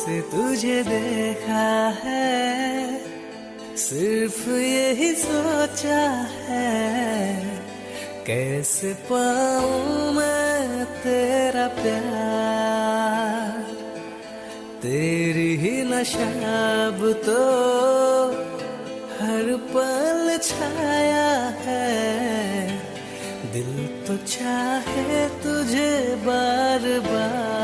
से तुझे देखा है, सिर्फ यही सोचा है, कैसे पाऊं मैं तेरा प्यार। तेरी ही नशाब तो हर पल छाया है, दिल तो चाहे तुझे बार बार।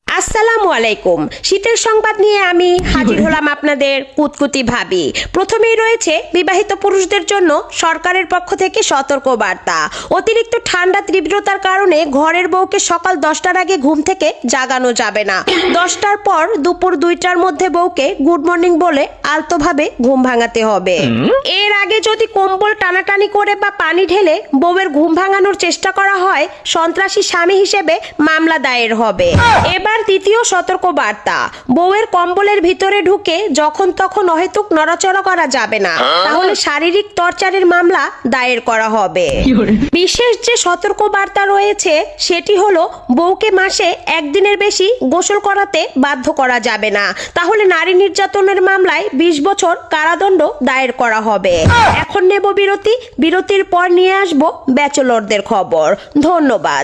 আসসালামু আলাইকুম। শীতের সংবাদ নিয়ে আমি হাজির হলাম আপনাদের কুতকুতি ভাবি। প্রথমেই রয়েছে বিবাহিত পুরুষদের জন্য সরকারের পক্ষ থেকে সতর্ক বার্তা। অতিরিক্ত ঠান্ডা তীব্রতার কারণে ঘরের বউকে সকাল 10টার আগে ঘুম থেকে জাগানো যাবে না। 10টার পর দুপুর 2টার মধ্যে বউকে গুড মর্নিং বলে আলতোভাবে ঘুম ভাঙাতে হবে। এর আগে যদি কম্বল টানাটানি করে বা পানি ঢেলে বউয়ের ঘুম ভাঙানোর চেষ্টা করা হয়, সন্ত্রাসী স্বামী হিসেবে মামলা দায়ের হবে। এবার দ্বিতীয় সতর্ক বার্তা, বউয়ের কম্বলের ভিতরে ঢুকে যখন তখন অহেতুক নড়াচড়া করা যাবে না, তাহলে শারীরিক টর্চারের মামলা দায়ের করা হবে। বিশেষ যে সতর্ক বার্তা রয়েছে সেটি হলো, বউকে মাসে একদিনের বেশি গোসল করাতে বাধ্য করা যাবে না, তাহলে নারী নির্যাতনের মামলায় 20 বছর কারাদণ্ড দায়ের করা হবে। এখন নেব বিরতির পর নিয়ে আসবো ব্যাচেলরদের খবর। ধন্যবাদ।